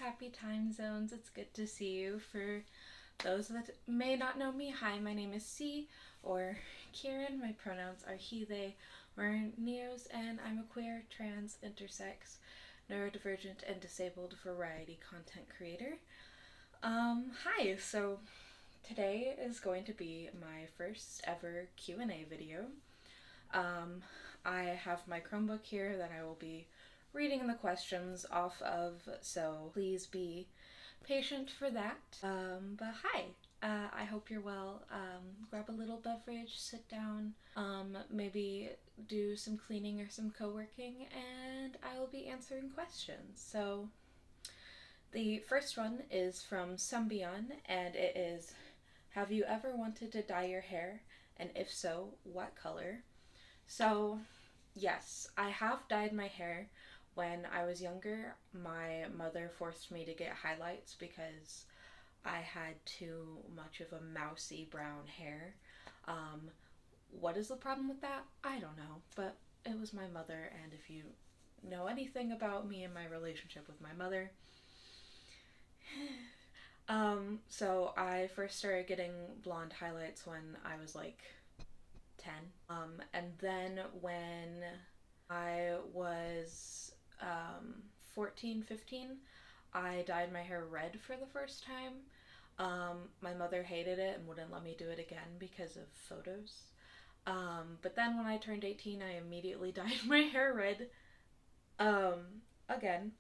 happy time zones. It's good to see you. For those that may not know me, hi, my name is C, or Kieran. My pronouns are he, they, or neos, and I'm a queer, trans, intersex, neurodivergent, and disabled variety content creator. Hi, so today is going to be my first ever Q&A video. I have my Chromebook here that I will be reading the questions off of, so please be patient for that. But hi, I hope you're well. Grab a little beverage, sit down, maybe do some cleaning or some co-working, and I will be answering questions. So the first one is from Symbion, and it is, have you ever wanted to dye your hair? And if so, what color? So, yes, I have dyed my hair. When I was younger, my mother forced me to get highlights because I had too much of a mousy brown hair. What is the problem with that? I don't know, but it was my mother, and if you know anything about me and my relationship with my mother, so I first started getting blonde highlights when I was like 10. And then when I was 14, 15, I dyed my hair red for the first time. My mother hated it and wouldn't let me do it again because of photos. But then when I turned 18, I immediately dyed my hair red again.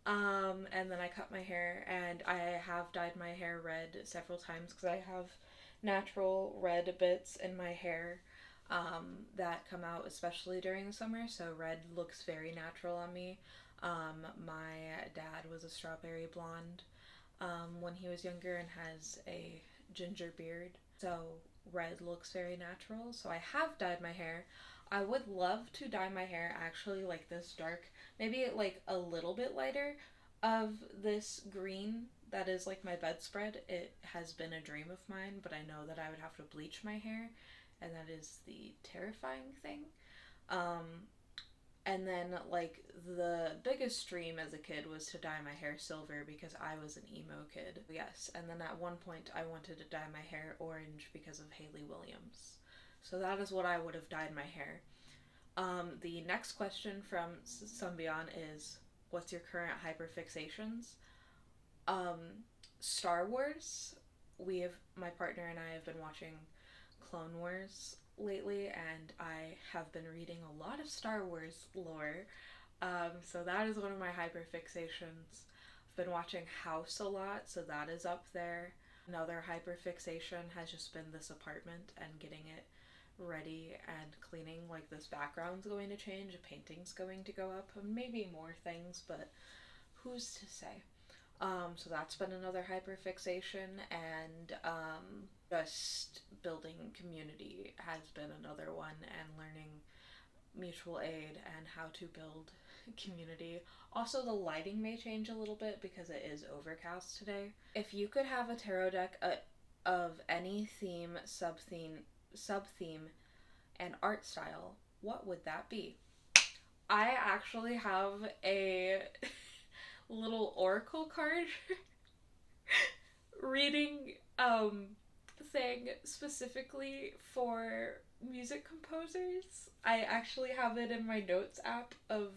And then I cut my hair, and I have dyed my hair red several times because I have natural red bits in my hair that come out especially during the summer, so red looks very natural on me. My dad was a strawberry blonde when he was younger and has a ginger beard, so red looks very natural. So I have dyed my hair. I would love to dye my hair actually like this dark, maybe like a little bit lighter of this green that is like my bedspread. It has been a dream of mine, but I know that I would have to bleach my hair, and that is the terrifying thing. And then, like, the biggest dream as a kid was to dye my hair silver because I was an emo kid. Yes, and then at one point I wanted to dye my hair orange because of Hayley Williams. So that is what I would have dyed my hair. The next question from Symbion is, what's your current hyperfixations? Star Wars. My partner and I have been watching Clone Wars lately, and I have been reading a lot of Star Wars lore. So that is one of my hyperfixations. I've been watching House a lot, so that is up there. Another hyperfixation has just been this apartment and getting it ready and cleaning. Like, this background's going to change, a painting's going to go up, and maybe more things, but who's to say? So that's been another hyperfixation, and just building community has been another one, and learning mutual aid and how to build community. Also, the lighting may change a little bit because it is overcast today. If you could have a tarot deck of any theme, sub-theme, and art style, what would that be? I actually have a little oracle card reading thing specifically for music composers. I actually have it in my notes app of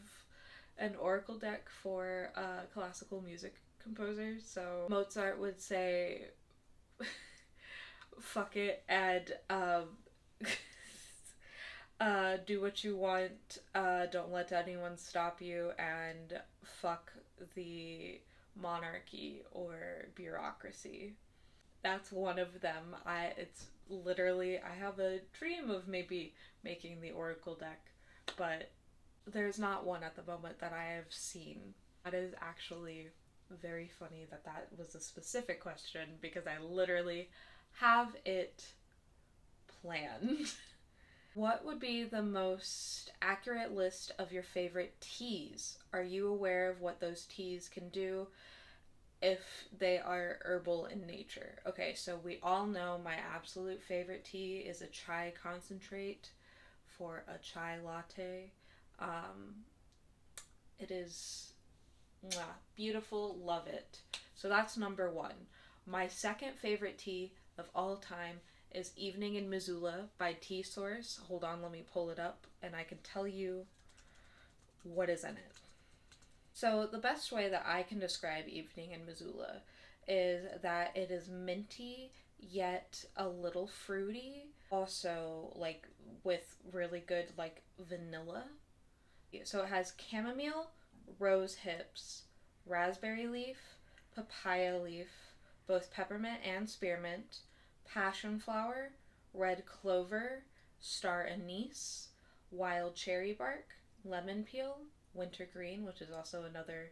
an oracle deck for classical music composers. So Mozart would say fuck it and do what you want, don't let anyone stop you, and fuck the monarchy or bureaucracy. That's one of them. It's literally, I have a dream of maybe making the oracle deck, but there's not one at the moment that I have seen. That is actually very funny that was a specific question, because I literally have it planned. What would be the most accurate list of your favorite teas? Are you aware of what those teas can do if they are herbal in nature? Okay, so we all know my absolute favorite tea is a chai concentrate for a chai latte. It is Mwah, beautiful, love it. So that's number one. My second favorite tea of all time is Evening in Missoula by Tea Source. Hold on, let me pull it up and I can tell you what is in it. So the best way that I can describe Evening in Missoula is that it is minty yet a little fruity. Also, like with really good like vanilla. So it has chamomile, rose hips, raspberry leaf, papaya leaf, both peppermint and spearmint, passion flower, red clover, star anise, wild cherry bark, lemon peel, wintergreen, which is also another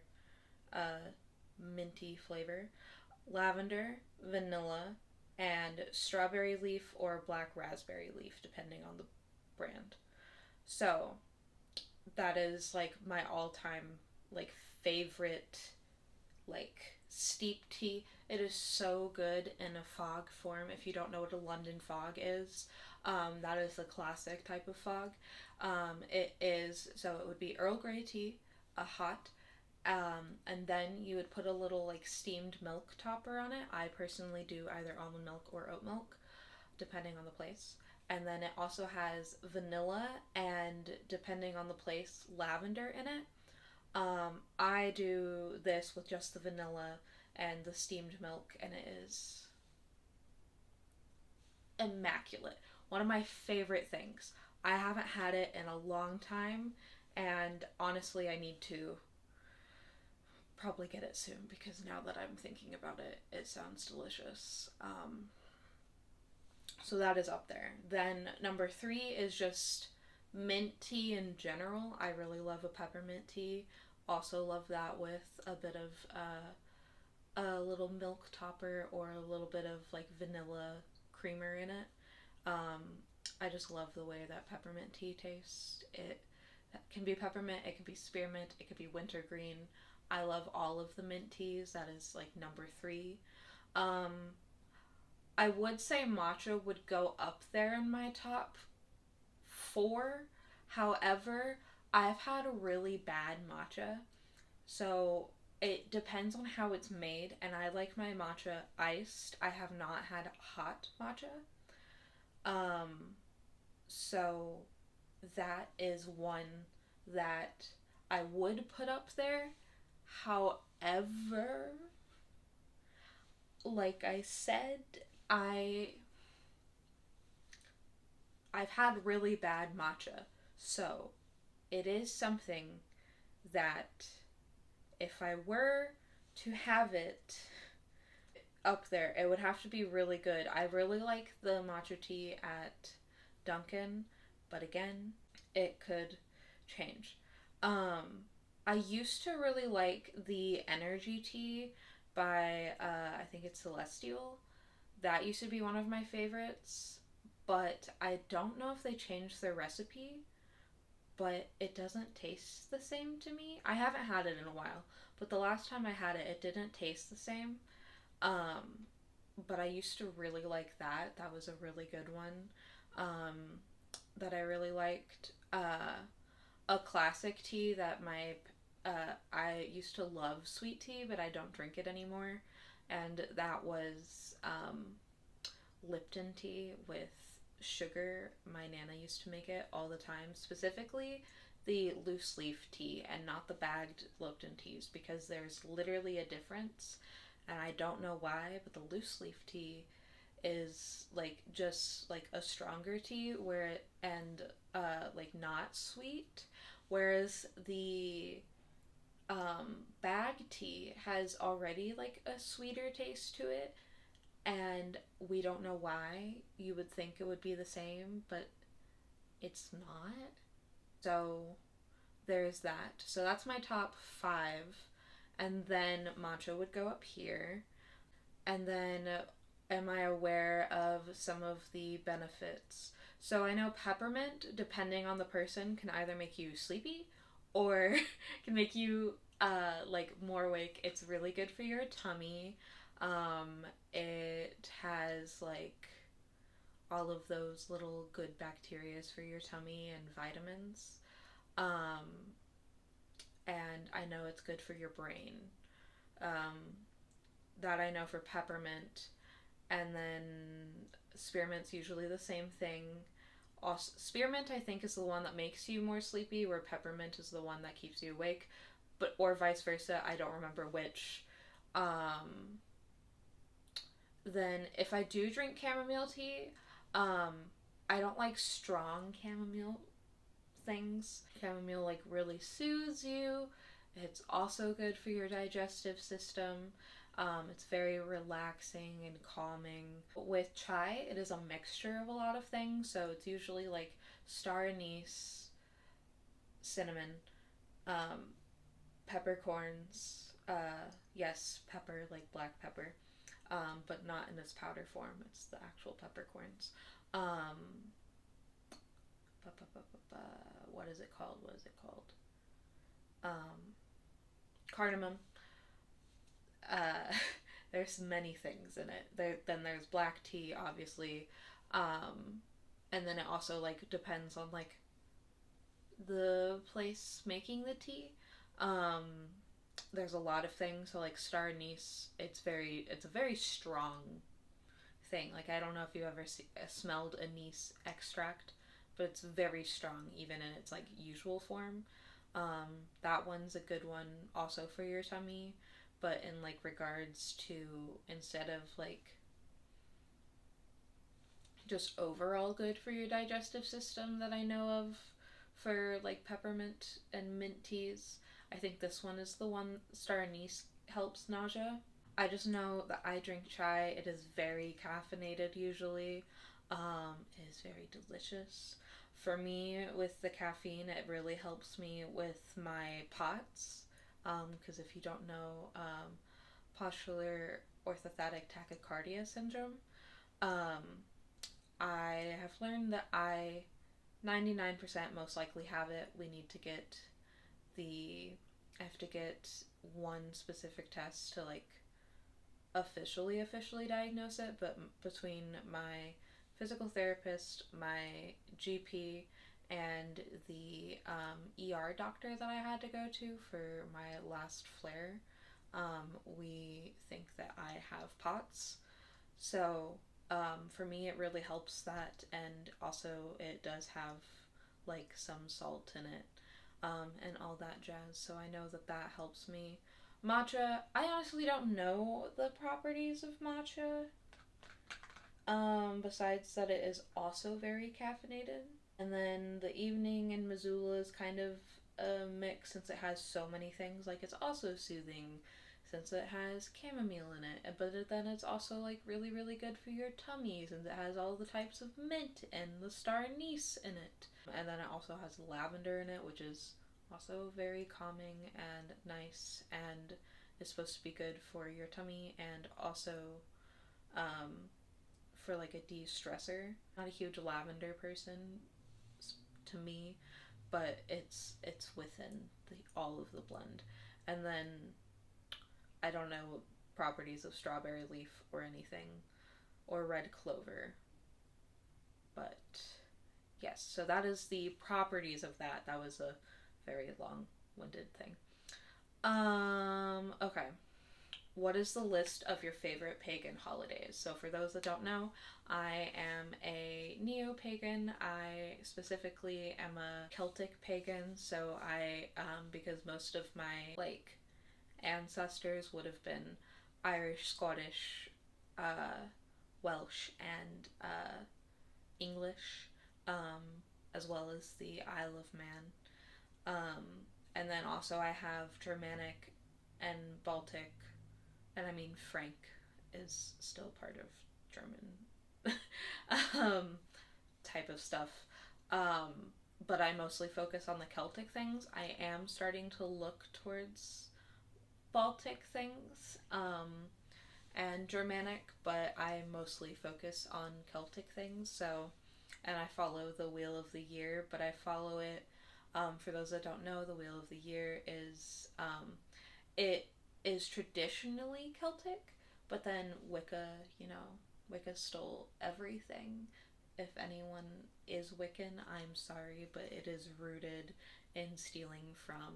uh, minty flavor, lavender, vanilla, and strawberry leaf or black raspberry leaf, depending on the brand. So that is like my all-time like favorite like steep tea. It is so good in a fog form. If you don't know what a London fog is, that is the classic type of fog. It is, so it would be Earl Grey tea, a hot, and then you would put a little like steamed milk topper on it. I personally do either almond milk or oat milk, depending on the place. And then it also has vanilla and, depending on the place, lavender in it. I do this with just the vanilla and the steamed milk, and it is immaculate. One of my favorite things. I haven't had it in a long time, and honestly, I need to probably get it soon because now that I'm thinking about it, it sounds delicious. So that is up there. Then number three is just mint tea in general. I really love a peppermint tea. Also love that with a bit of a little milk topper or a little bit of like vanilla creamer in it. Um, I just love the way that peppermint tea tastes. It can be peppermint, it can be spearmint, it could be wintergreen. I love all of the mint teas. That is like number three. Um, I would say matcha would go up there in my top four. However, I've had a really bad matcha. So it depends on how it's made, and I like my matcha iced. I have not had hot matcha. Um, so that is one that I would put up there. However, like I said, I I've had really bad matcha. So it is something that if I were to have it up there, it would have to be really good. I really like the matcha tea at Dunkin', but again, it could change. Um, I used to really like the energy tea by I think it's Celestial. That used to be one of my favorites, but I don't know if they changed their recipe, but it doesn't taste the same to me. I haven't had it in a while, but the last time I had it, it didn't taste the same. Um, but I used to really like that. That was a really good one that I really liked. A classic tea that I used to love sweet tea, but I don't drink it anymore, and that was Lipton tea with sugar. My nana used to make it all the time, specifically the loose leaf tea and not the bagged Lipton teas, because there's literally a difference, and I don't know why, but the loose leaf tea is like just like a stronger tea where it, and like not sweet, whereas the bag tea has already like a sweeter taste to it, and we don't know why. You would think it would be the same, but it's not. So there's that. So that's my top five. And then matcha would go up here. And then, am I aware of some of the benefits? So I know peppermint, depending on the person, can either make you sleepy or can make you like more awake. It's really good for your tummy. It has like all of those little good bacterias for your tummy and vitamins. Um, and I know it's good for your brain. That I know for peppermint. And then spearmint's usually the same thing. Also, spearmint, I think, is the one that makes you more sleepy, where peppermint is the one that keeps you awake, but or vice versa. I don't remember which. Um, then if I do drink chamomile tea, um, I don't like strong chamomile things. Chamomile like really soothes you. It's also good for your digestive system. It's very relaxing and calming. With chai, it is a mixture of a lot of things. So it's usually like star anise, cinnamon, um, peppercorns. Yes, pepper like black pepper, but not in its powder form. It's the actual peppercorns. Um, what is it called? What is it called? Um, Cardamom. Uh, there's many things in it. Then there's black tea, obviously, and then it also like depends on like the place making the tea. Um, there's a lot of things. So like star anise, it's a very strong thing. Like I don't know if you ever smelled anise extract, but it's very strong even in its like usual form. That one's a good one also for your tummy, but in like regards to instead of like just overall good for your digestive system that I know of for like peppermint and mint teas, I think this one is the one. Star anise helps nausea. I just know that I drink chai. It is very caffeinated usually. It is very delicious. For me, with the caffeine, it really helps me with my POTS. Because if you don't know, postular orthostatic tachycardia syndrome, um, I have learned that I 99% most likely have it. We need to get the I have to get one specific test to like officially diagnose it, but between my physical therapist, my GP, and the ER doctor that I had to go to for my last flare, we think that I have POTS. So for me, it really helps that, and also it does have like some salt in it, and all that jazz. So I know that that helps me. Matcha, I honestly don't know the properties of matcha. Besides that, it is also very caffeinated. And then the evening in Missoula is kind of a mix since it has so many things. Like it's also soothing since it has chamomile in it, but then it's also like really good for your tummy since it has all the types of mint and the star anise in it. And then it also has lavender in it, which is also very calming and nice and is supposed to be good for your tummy and also um, for like a de-stressor. Not a huge lavender person to me, but it's within all of the blend. And then I don't know properties of strawberry leaf or anything or red clover, but yes, so that is the properties of that. That was a very long-winded thing. Okay. What is the list of your favorite pagan holidays? So for those that don't know, I am a neo-pagan. I specifically am a Celtic pagan. So because most of my like ancestors would have been Irish, Scottish, Welsh, and English, um, as well as the Isle of Man. Um, and then also I have Germanic and Baltic, and I mean Frank is still part of German type of stuff. Um, but I mostly focus on the Celtic things. I am starting to look towards Baltic things and Germanic, but I mostly focus on Celtic things. So, and I follow the Wheel of the Year, but I follow it. For those that don't know, the Wheel of the Year is it is traditionally Celtic, but then Wicca stole everything. If anyone is Wiccan, I'm sorry, but it is rooted in stealing from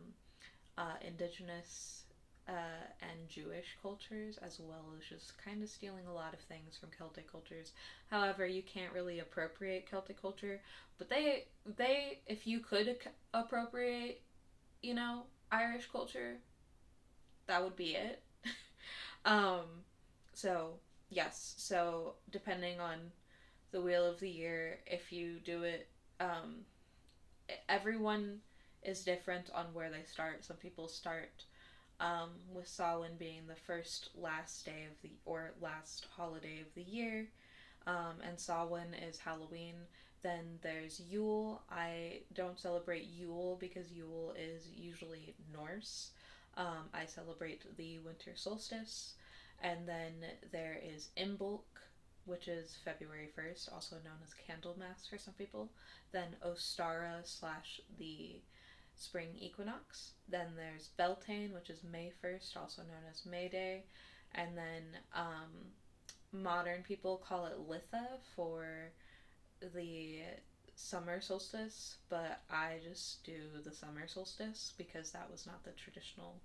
indigenous and Jewish cultures, as well as just kind of stealing a lot of things from Celtic cultures. However, you can't really appropriate Celtic culture, but they if you could appropriate, you know, Irish culture, that would be it. um, so yes, so depending on the wheel of the year, if you do it, everyone is different on where they start. Some people start with Samhain being the first last day of the or last holiday of the year, and Samhain is Halloween. Then there's Yule. I don't celebrate Yule because Yule is usually Norse. I celebrate the winter solstice. And then there is Imbolc, which is February 1st, also known as Candlemas for some people. Then Ostara slash the spring equinox. Then there's Beltane, which is May 1st, also known as May Day. And then modern people call it Litha for the summer solstice, but I just do the summer solstice because that was not the traditional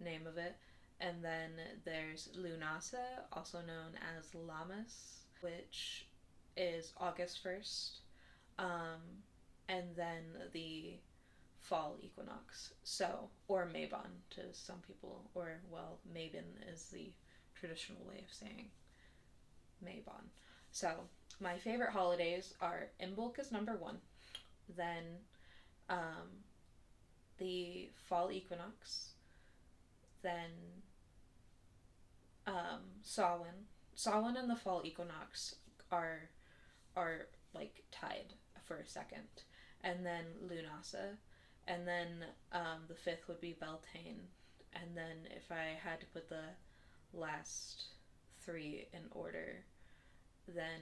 name of it. And then there's Lunasa, also known as Lammas, which is August 1st. Um, and then the fall equinox. So, or Mabon to some people, or, well, Mabon is the traditional way of saying Mabon. So, my favorite holidays are Imbolc is number one, then um, the fall equinox, then Samhain. Samhain and the fall equinox are like tied for a second, and then Lunasa, and then the fifth would be Beltane, and then if I had to put the last three in order, then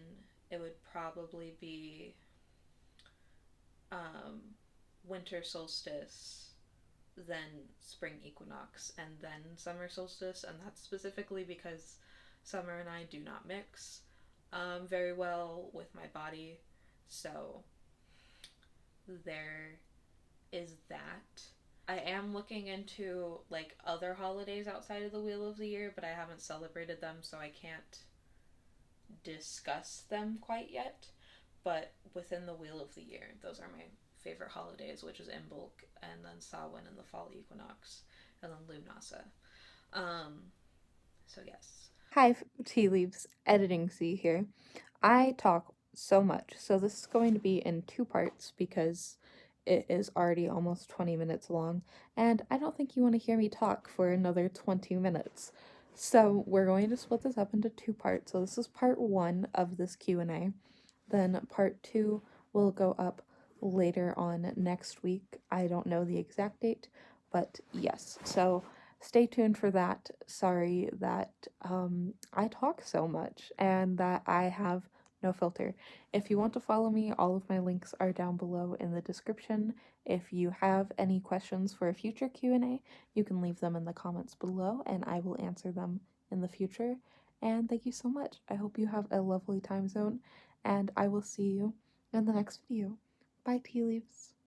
it would probably be winter solstice, then spring equinox, and then summer solstice, and that's specifically because summer and I do not mix very well with my body, so there is that. I am looking into like other holidays outside of the Wheel of the Year, but I haven't celebrated them, so I can't discuss them quite yet. But within the Wheel of the Year, those are my favorite holidays, which is Imbolc, and then Samhain and the fall equinox, and then Lunasa. So yes. Hi, Tea Leaves, Editing C here. I talk so much, so this is going to be in two parts because it is already almost 20 minutes long, and I don't think you want to hear me talk for another 20 minutes. So we're going to split this up into two parts. So this is part one of this Q&A. Then part two will go up later on next week. I don't know the exact date, but yes. So stay tuned for that. Sorry that I talk so much and that I have no filter. If you want to follow me, all of my links are down below in the description. If you have any questions for a future Q&A, you can leave them in the comments below and I will answer them in the future. And thank you so much. I hope you have a lovely time zone and I will see you in the next video. Bye, tea leaves.